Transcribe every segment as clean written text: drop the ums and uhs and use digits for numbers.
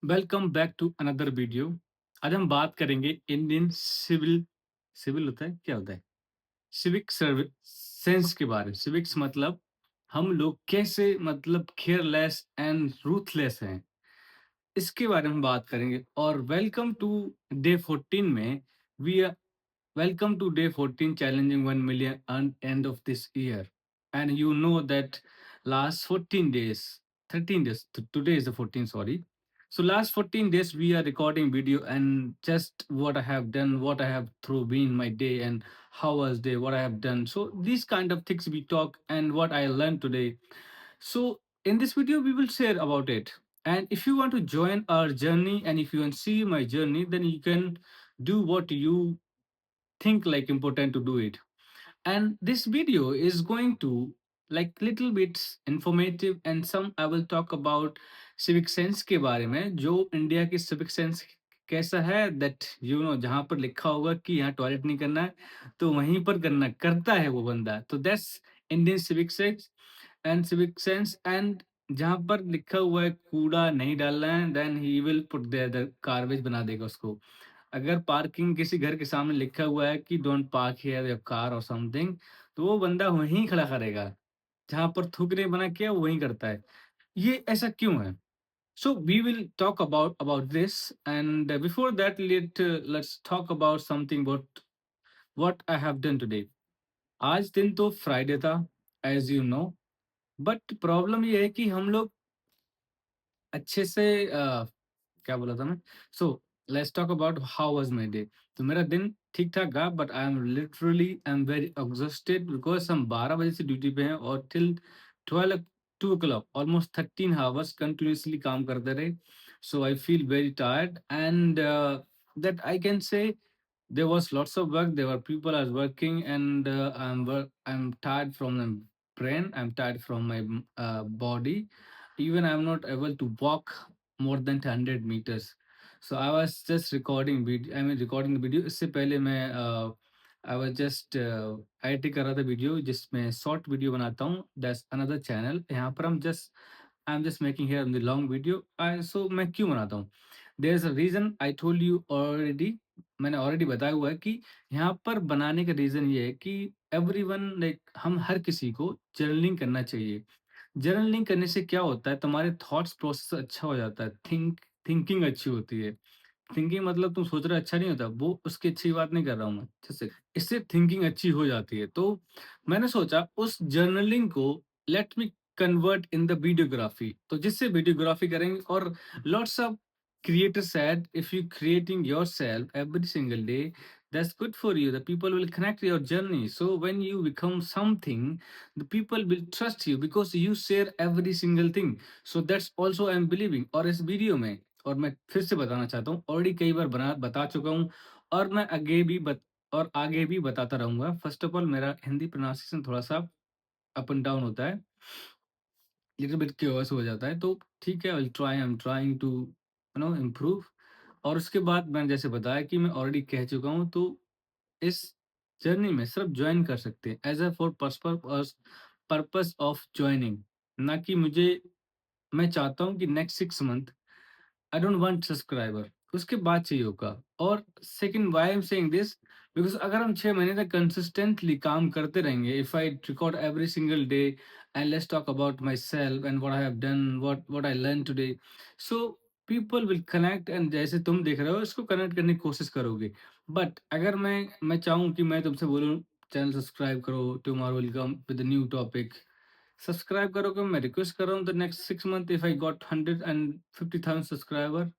Welcome back to another video. आज हम बात करेंगे इंडियन सिविल सिविल होता है क्या होता है सिविक सर्विस सेंस के बारे में। सिविक्स मतलब हम लोग कैसे मतलब केयरलेस एंड रूथलेस हैं, इसके बारे में बात करेंगे। और वेलकम टू डे 14 में we Welcome to day 14 challenging 1 million end of this year. And you know that last 14 days, 13 days, today is the 14th, sorry. So last 14 days we are recording video and just what I have done, what I have through been my day and how was day, what I have done. So these kind of things we talk and what I learned today. So in this video we will share about it. And if you want to join our journey and if you want to see my journey, then you can do what you think like important to do it. And this video is going to like little bits informative and some I will talk about civic sense के बारे में, जो India की civic sense कैसा है, that you know जहाँ पर लिखा होगा कि यहाँ टॉयलेट नहीं करना है तो वहीं पर करना करता है वो बंदा, तो that's Indian civic sense and civic sense. And जहाँ पर लिखा हुआ है कूड़ा नहीं डालना है, then he will put there the garbage बना देगा उसको। अगर पार्किंग किसी घर के सामने लिखा हुआ है कि don't park here your car और समथिंग, तो वो बंदा वहीं खड़ा करेगा। जहाँ पर थूकने मना किया वो वहीं करता है। ये ऐसा क्यों है? So we will talk about this and before that let's talk about something about what I have done today. आज दिन तो फ्राइडे था, as you know, but problem ये है कि हम लोग अच्छे से क्या बोला था मैं? So let's talk about how was my day. तो मेरा दिन ठीक-ठाक गया, but I am very exhausted because हम 12 बजे से ड्यूटी पे हैं और till 12 2 o'clock almost 13 hours continuously काम करते रहे। So I feel very tired and that I can say there was lots of work. There were people I was working, and I'm tired from the brain. I'm tired from my body. Even I'm not able to walk more than 100 meters. So I was just recording video. I mean recording the video. इससे पहले मैं I was just edit कर रहा था video जिसमें short video बनाता हूँ. That's another channel. यहाँ पर I'm just making here the long video. So मैं क्यों बनाता हूँ? There's a reason I told you already. मैंने ऑलरेडी बताया हुआ है कि यहाँ पर बनाने का रीज़न ये है कि एवरीवन लाइक हम हर किसी को जर्नलिंग करना चाहिए। जर्नलिंग करने से क्या होता है, तुम्हारे थॉट्स प्रोसेस अच्छा हो जाता है, थिंकिंग अच्छी होती है। थिंकिंग मतलब तुम सोच रहे हो अच्छा नहीं होता, वो उसकी अच्छी बात नहीं कर रहा हूँ मैं, जैसे इससे थिंकिंग अच्छी हो जाती है। तो मैंने सोचा उस जर्नलिंग को let me convert in the videography, तो जिससे वीडियोग्राफी करेंगे। और lots of creators said if you creating yourself every single day, that's good for you, the people will connect your journey. So when you become something, the people will trust you because you share every single thing. So that's also I'm believing। और इस video में और मैं फिर से बताना चाहता हूँ, ऑलरेडी कई बार बता चुका हूँ और मैं आगे भी बताता रहूंगा। फर्स्ट ऑफ ऑल मेरा हिंदी प्रोनाउंसिएशन थोड़ा सा अप एंड डाउन होता है, लिटिल बिट क्यूरियस हो जाता है, तो ठीक है, I am trying to improve. और उसके बाद मैंने जैसे बताया कि मैं ऑलरेडी कह चुका हूँ, तो इस जर्नी में सिर्फ ज्वाइन कर सकते हैं as a for purpose of joining, ना कि मुझे मैं चाहता हूँ कि next 6 month I don't want subscriber, उसके बाद चाहिए होगा। और second why I am saying this, because अगर हम 6 महीने तक कंसिस्टेंटली काम करते रहेंगे, if I record every single day and let's talk about my self and what I have done, what I learn today, so people will connect. And जैसे तुम देख रहे हो इसको कनेक्ट करने की कोशिश करोगे। बट अगर मैं चाहूँ कि मैं तुमसे बोलूँ चैनल सब्सक्राइब करो, tomorrow will come with a new topic, subscribe करोगे, मैं रिक्वेस्ट कर रहा हूँ the next 6 month if I got 150,000 subscriber,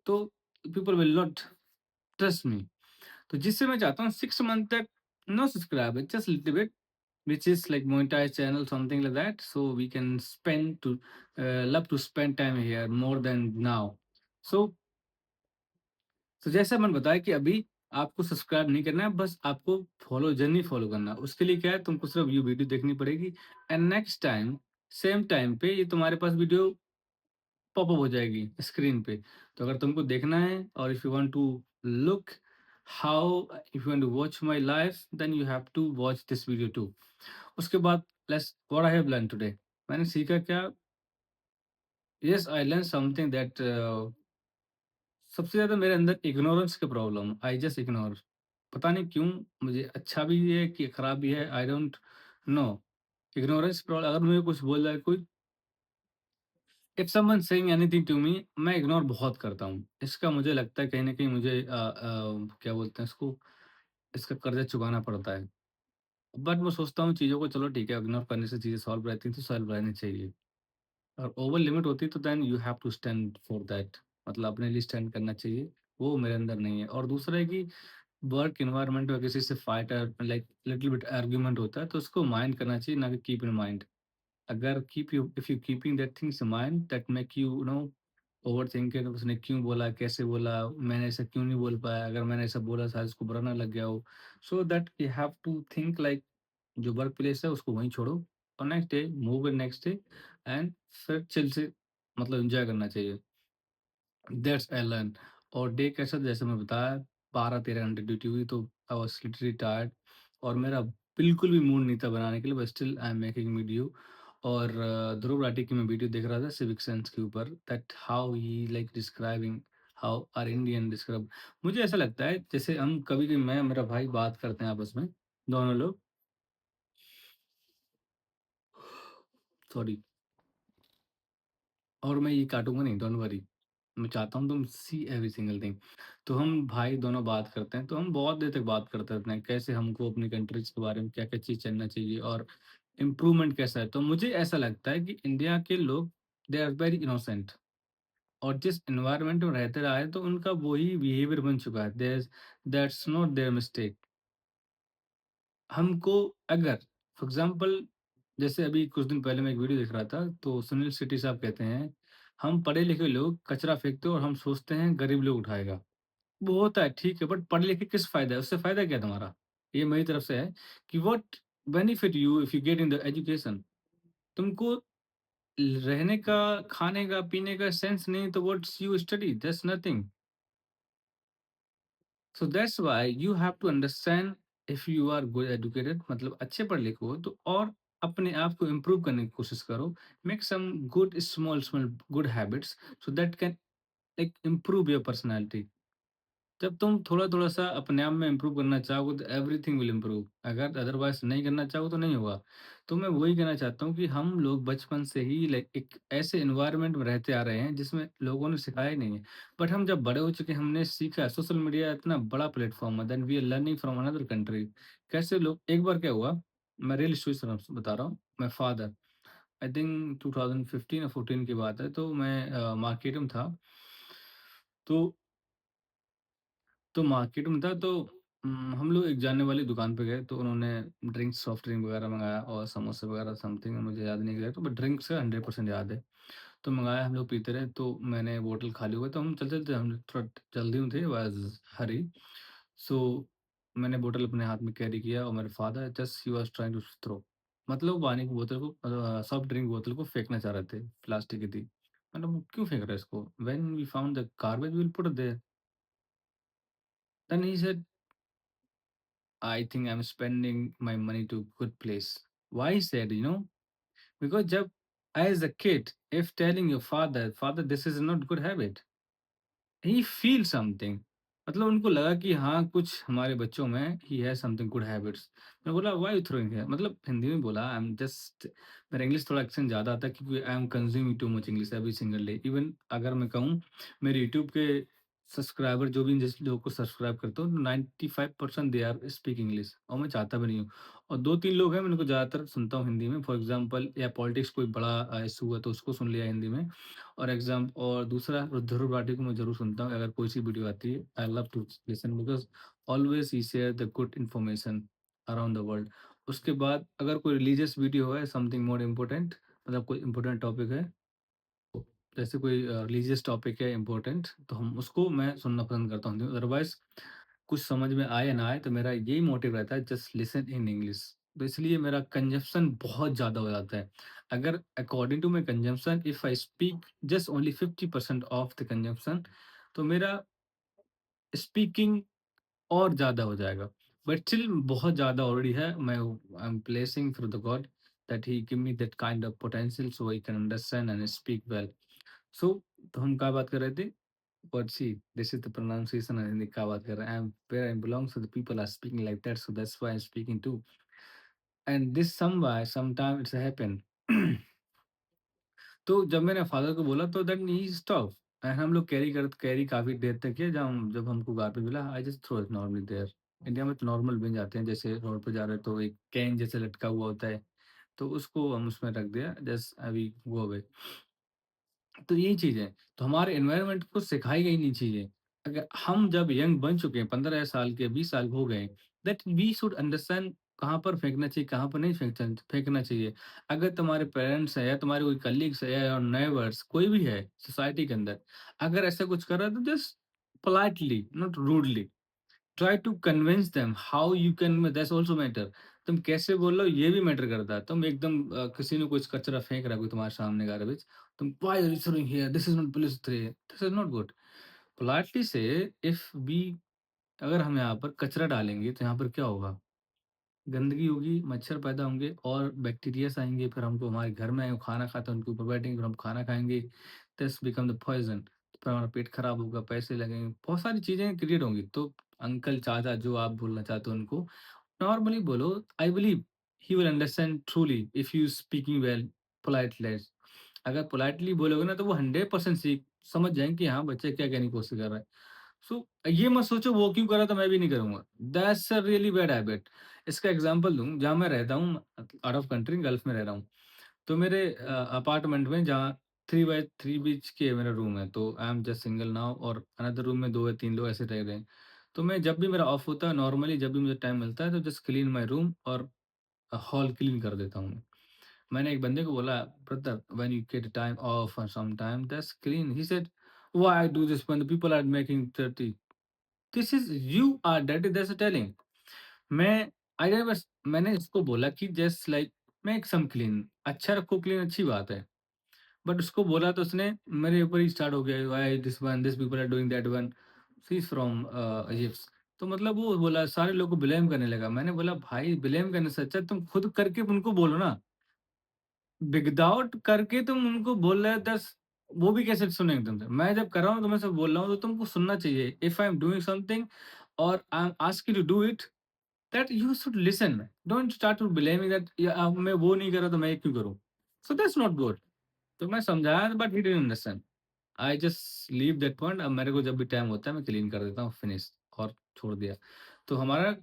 तो people will not trust me. तो जिससे मैं चाहता हूँ 6 मंथ तक no subscriber, just little bit, which is like monetize channel, something like that, so we can spend to love to spend time here more than now. So जैसा मैंने बताया कि अभी आपको सब्सक्राइब नहीं करना है, बस आपको जर्नी फॉलो करना है। उसके लिए क्या है, तुमको सिर्फ ये वीडियो देखनी पड़ेगी and next time same time पे ये तुम्हारे पास वीडियो पॉपअप हो जाएगी स्क्रीन पे। तो अगर तुमको देखना है और if you want to look how, if you want to watch my life, then you have to watch this video too. उसके बाद let's what I have learn today. मैंने सीखा क्या? Yes, I learn something that सबसे ज़्यादा मेरे अंदर ignorance की प्रॉब्लम, आई जस्ट इग्नोर। पता नहीं क्यों? मुझे अच्छा भी है कि खराब भी है, I don't know. Ignorance problem, अगर मुझे कुछ बोल रहा है कोई, if someone saying anything to me, मैं इग्नोर बहुत करता हूँ। इसका मुझे लगता है कहीं न कहीं मुझे क्या बोलते हैं इसको, इसका कर्ज़ा चुकाना पड़ता है। बट मैं सोचता हूँ चीज़ों को, चलो ठीक है, इग्नोर करने से चीज़ें सॉल्व रहती हैं तो सॉल्व रहनी चाहिए। और ओवर लिमिट होती है तो then you have to stand for that, मतलब अपने लिए स्टैंड करना चाहिए, वो मेरे अंदर नहीं है। और दूसरा है कि वर्क एनवायरनमेंट में किसी से fight like little bit argument होता है तो उसको माइंड करना चाहिए, ना कि कीप इन माइंड। अगर keep you if you keeping that things in mind that make you know overthinking, उसने क्यों बोला, कैसे बोला, मैंने ऐसा क्यों नहीं बोल पाया, अगर मैंने ऐसा बोला शायद उसको बुरा ना लग गया हो। So that you have to think like, जो वर्क प्लेस है उसको वहीं छोड़ो और next day move in next day and फिर चिल से मतलब एंजॉय करना चाहिए। That's I learn. और डे कैसा, जैसे मैं बताया, 12-13 घंटे ड्यूटी हुई तो आई वाज़ लिटरली टायर्ड और मेरा बिल्कुल भी मूड नहीं था बनाने के लिए, but still I am making video. और ध्रुव राठी की मैं वीडियो देख रहा था सिविक सेंस के ऊपर, that how he like describing how are Indian describe. मुझे ऐसा लगता है जैसे हम कभी-कभी मैं और मेरा भाई बात करते हैं आपस में, दोनों लोग, सॉरी, और मैं ये काटूँगा नहीं, डोंट वरी। मैं चाहता हूँ तुम सी एवरी सिंगल थिंग। तो हम भाई दोनों बात करते हैं, तो हम बहुत देर तक बात करते रहते हैं, कैसे हमको अपनी कंट्रीज़ के बारे में क्या-क्या चीज़ जानना चाहिए और इम्प्रूवमेंट कैसा है। तो मुझे ऐसा लगता है कि इंडिया के लोग, दे आर वेरी इनोसेंट, और जिस एनवायरनमेंट में रहते रहा है तो उनका वही बिहेवियर बन चुका है। There is that's not there mistake. हमको अगर फॉर एग्ज़ाम्पल, जैसे अभी कुछ दिन पहले मैं एक वीडियो देख रहा था, तो सुनील शेट्टी साहब कहते हैं, "हम पढ़े-लिखे लोग कचरा फेंकते हैं और हम सोचते हैं गरीब लोग उठाएगा।" वो होता है, ठीक है, बट पढ़ लिख के किस फ़ायदा है? उससे फ़ायदा क्या है तुम्हारा? ये मेरी तरफ से है कि what benefit you if you get in the education? तुमको रहने का, खाने का, पीने का सेंस नहीं तो what's you study? That's nothing. So that's why you have to understand, if you are good educated, मतलब अच्छे पढ़े लिखे हो तो और अपने आप को इम्प्रूव करने की कोशिश करो। Make some good small small good habits so that can like improve your personality. जब तुम थोड़ा-थोड़ा सा अपने आप में इम्प्रूव करना चाहोगे तो एवरीथिंग विल इम्प्रूव। अगर अदरवाइज़ नहीं करना चाहो तो नहीं होगा। तो मैं वही कहना चाहता हूँ कि हम लोग बचपन से ही लाइक एक ऐसे एनवायरनमेंट में रहते आ रहे हैं जिसमें लोगों ने सिखाया ही नहीं है। बट हम जब बड़े हो चुके हैं, हमने सीखा, सोशल मीडिया इतना बड़ा प्लेटफ़ॉर्म है, then we are learning from another country. कैसे लोग, एक बार क्या हुआ, मैं रियल स्टोरी बता रहा हूँ। माय फादर, आई थिंक 2015 या 14 की बात है, तो मैं मार्केट में था। तो मार्केट में था, तो हम लोग एक जानने वाली दुकान पे गए, तो उन्होंने ड्रिंक्स, सॉफ्ट ड्रिंक वगैरह मँगाया और समोसे वगैरह समथिंग, मुझे याद नहीं एग्ज़ैक्ट, बट ड्रिंक्स का 100% याद है। तो मँगाया, हम लोग पीते रहे, तो मैंने बोतल खाली हुआ, तो हम चलते-चलते, हम लोग थोड़ा जल्दी में थे, वाज़ हरी। सो मैंने बोतल अपने हाथ में कैरी किया और मेरे फादर जस्ट ही वाज़ ट्राइंग टू थ्रो, मतलब वो पानी की बोतल को, सॉफ्ट ड्रिंक बोतल को फेंकना चाह रहे थे, प्लास्टिक की थी। मैंने वो क्यों फेंक रहे हो इसको? When we found the garbage we will put it there. Then he said, I think I'm spending my money to good place. Why he said, because जब as a kid, if telling your father, father, this is not good habit, he feel something, मतलब उनको लगा कि हाँ, कुछ हमारे बच्चों में he has something good habits. मैं बोला, व्हाई यू थ्रोइंग हियर? मतलब हिंदी में बोला, आई एम जस्ट, मेरा इंग्लिश थोड़ा एक्सेंट ज़्यादा आता है क्योंकि I am consuming too much English every single day. Even अगर मैं कहूँ, मेरे यूट्यूब के सब्सक्राइबर, जो भी जिस लोगों को सब्सक्राइब करता हूँ, 95% दे आर स्पीक इंग्लिश, और मैं चाहता भी नहीं हूँ। और 2-3 लोग हैं, मैं उनको ज़्यादातर सुनता हूँ हिंदी में, फॉर एग्ज़ाम्पल या पॉलिटिक्स कोई बड़ा इश्यू है तो उसको सुन लिया हिंदी में। और दूसरा, ध्रुव राठी को मैं ज़रूर सुनता हूँ, अगर कोई सी वीडियो आती है, I love to listen because always he share the good information around the world. उसके बाद अगर कोई रिलीजियस वीडियो है, समथिंग मोर इम्पोर्टेंट, मतलब कोई इम्पोर्टेंट टॉपिक है, जैसे कोई रिलीजियस टॉपिक है इम्पोर्टेंट, तो हम उसको मैं सुनना पसंद करता हूँ। अदरवाइज़ कुछ समझ में आए या ना आए, तो मेरा यही मोटिव रहता है, जस्ट लिसन इन इंग्लिश। तो इसलिए मेरा कंजप्शन बहुत ज़्यादा हो जाता है। अगर according to my consumption, if I speak just only 50% of the consumption, तो मेरा स्पीकिंग और ज़्यादा हो जाएगा। बट स्टिल बहुत ज़्यादा ऑलरेडी है। मैं I am placing through the god that he give me that kind of potential so I can understand and speak well. So तो हम क्या बात कर रहे थे? But see, this is the pronunciation and Hindi का बात कर रहे हैं. I'm where I belong, so the people are speaking like that, so that's why I'm speaking too. And this somewhere, sometime it's happened. तो जब मैंने फादर को बोला तो देन ही स्टॉप एंड हम लोग कैरी काफ़ी देर तक किए जब हमको गार्बेज मिला I just throw it normally there. India में तो नॉर्मल बिन जाते हैं जैसे रोड पे जा रहे हैं तो एक कैन जैसे लटका हुआ होता है, तो उसको हम उसमें रख दिया जस्ट अभी वो अवे। तो यही चीज़ है, तो हमारे एनवायरनमेंट को सिखाई गई नहीं चीज़ें। अगर हम जब यंग बन चुके हैं 15 साल के 20 साल हो गए, दैट वी शुड अंडरस्टैंड कहाँ पर फेंकना चाहिए, कहाँ पर नहीं फेंकना चाहिए। अगर तुम्हारे पेरेंट्स हैं या तुम्हारे कोई कलीग्स है या नेबर्स कोई भी है सोसाइटी के अंदर, अगर ऐसा कुछ कर रहा है तो just politely not rudely try to convince them how you can that's also matter. तुम कैसे बोल रहे हो ये भी मैटर करता है। तुम एकदम किसी ने कुछ कचरा फेंक रहा है कोई तुम्हारे सामने गार्बेज, तुम why are you throwing here, this is not police there, this is not good. Politely से इफ वी अगर हम यहाँ पर कचरा डालेंगे तो यहाँ पर क्या होगा? गंदगी होगी, मच्छर पैदा होंगे और बैक्टीरियाज़ आएँगे, फिर हमको हमारे घर में आए, वो खाना खाते हैं, उनके ऊपर बैठेंगे, फिर हम खाना खाएँगे, दिस बिकम द पॉइज़न। फिर हमारा पेट खराब होगा, पैसे लगेंगे, बहुत सारी चीज़ें क्रिएट होंगी। तो अंकल, चाचा जो आप बोलना चाहते हो उनको नॉर्मली बोलो, I believe he will understand truly if you speaking well politely. अगर पोलाइटली बोलोगे ना तो वो 100% समझ जाएँगे कि हाँ, बच्चा क्या कहने की कोशिश कर रहा है। सो ये मत सोचो वो क्यों कर रहा था मैं भी नहीं करूँगा। That's a really bad habit. इसका एग्ज़ाम्पल दूँ, जहाँ मैं रहता हूँ आउट ऑफ कंट्री गल्फ में रह रहा हूँ। तो मेरे अपार्टमेंट में जहाँ 3 बाय 3 बीएचके मेरा रूम है, तो I am just single now और अनदर रूम में 2 या 3 लोग ऐसे रह रहे हैं। तो मैं जब भी मेरा ऑफ होता है नॉर्मली जब भी मुझे टाइम मिलता है तो जस्ट क्लीन माय रूम और हॉल क्लीन कर देता हूँ मैं। मैंने एक बंदे को बोला, "brother when you get time off और some time just clean." He said, "why I do this when the people are making dirty? This is you are dirty that's telling." मैं आई बस मैंने इसको बोला कि just like make some clean, अच्छा रखो clean अच्छी बात है। बट उसको बोला तो उसने मेरे ऊपर ही स्टार्ट हो गया, why this one, this people are doing that one, she is from Egypt. तो मतलब वो बोला सारे लोग को ब्लेम करने लगा। मैंने बोला भाई ब्लेम करने से अच्छा तुम खुद करके उनको बोलो ना। विदाउट करके तुम उनको बोल रहे हो 10, वो भी कैसे सुनेंगे तुमसे? मैं जब कर रहा हूँ, तो मैं सब बोल रहा हूँ, तो तुमको सुनना चाहिए। If I am doing something और I am ask you to do it, that you should listen. Don't start to blaming that मैं वो नहीं कर रहा तो मैं क्यों करूँ? So that's not good. तो मैं समझाया but he didn't understand. I just leave that point. अब मेरे को जब भी टाइम होता है मैं क्लीन कर देता हूँ, फिनिश और छोड़ दिया। तो हमारा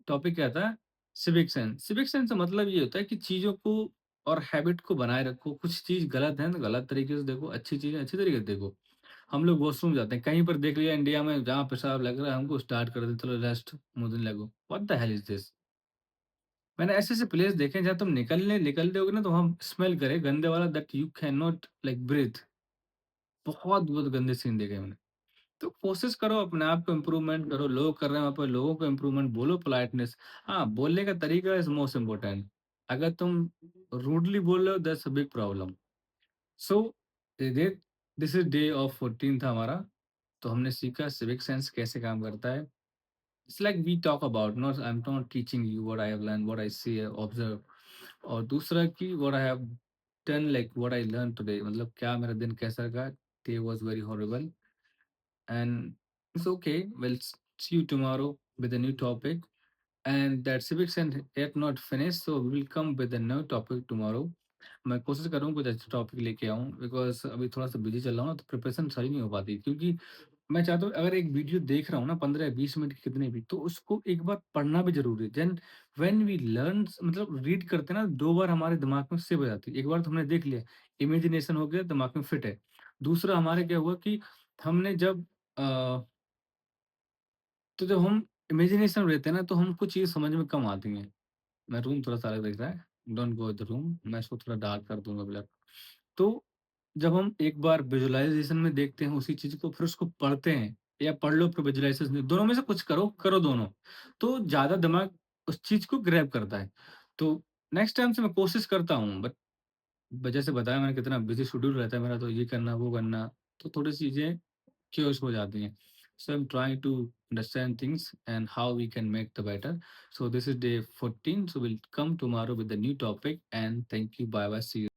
टॉपिक क्या था? Civic sense. सिविक सेंस का मतलब ये होता है कि चीज़ों को और हैबिट को बनाए रखो। कुछ चीज़ गलत है तो गलत तरीके से देखो, अच्छी चीज़ें अच्छी तरीके से देखो। हम लोग वॉशरूम जाते हैं, कहीं पर देख लिया इंडिया में जहाँ पेशाब लग रहा है हमको स्टार्ट कर देते, चलो रेस्ट मुँह धुलने लगो। What the hell is this? मैंने ऐसे-ऐसे प्लेस देखे हैं जहाँ तुम निकलते होगे ना तो वहाँ स्मेल करे गंदे वाला that you can not like breathe. बहुत बहुत गंदे सीन देखे हैं मैंने। तो कोशिश करो अपने आप को इम्प्रूवमेंट करो, लोग कर रहे हैं वहाँ पर लोगों को इम्प्रूवमेंट बोलो, पोलाइटनेस। हाँ, बोलने का तरीका इज़ मोस्ट इम्पोर्टेंट। अगर तुम रूडली बोल रहे हो that's a big problem. So they this is day of 14 था हमारा, तो हमने सीखा सिविक सेंस कैसे काम करता है। It's like we talk about not I am not teaching you what I have learned, what I see observe. और दूसरा कि what I have done like what I learned today, मतलब क्या मेरा दिन कैसा गया? Day was very horrible and it's okay. We'll see you tomorrow with a new topic. And that civics and yet not finished, so we will come with a new topic tomorrow. मैं कोशिश करूँ कुछ अच्छा topic लेके आऊँ because अभी थोड़ा-सा busy चल रहा हूँ ना, तो प्रिपरेशन सही नहीं हो पाती क्योंकि मैं चाहता हूँ अगर एक वीडियो देख रहा हूँ ना 15 या 20 मिनट की कितने भी, तो उसको एक बार पढ़ना भी ज़रूरी है। देन व्हेन वी लर्न मतलब रीड करते हैं ना 2 बार हमारे दिमाग में सेव हो जाती है। एक बार तो हमने देख लिया, इमेजिनेशन हो गया, दिमाग में फिट है। दूसरा हमारे क्या हुआ कि हमने जब अ तो जब हम इमेजिनेशन में रहते हैं ना, तो हमको चीज़ समझ में कम आती हैं। मैं रूम थोड़ा-सा अलग दिख रहा है, don't go in the room, मैं इसको थोड़ा डार्क कर दूँगा ब्लैक। तो जब हम एक बार विजुअलाइज़ेशन में देखते हैं उसी चीज़ को, फिर उसको पढ़ते हैं या पढ़ लो फिर विजुअलाइज़ेशन, दोनों में से कुछ करो, करो दोनों। तो ज़्यादा दिमाग उस चीज़ को ग्रैब करता है। तो नेक्स्ट टाइम से मैं कोशिश करता हूँ बट जैसे बताया मैंने कितना बिज़ी शेड्यूल रहता है मेरा, तो ये करना, वो करना, तो थोड़ी चीज़ें क्यूरियस हो जाती हैं। So I'm trying to understand things and how we can make the better. So this is day 14. So we'll come tomorrow with a new topic and thank you. Bye bye. See you.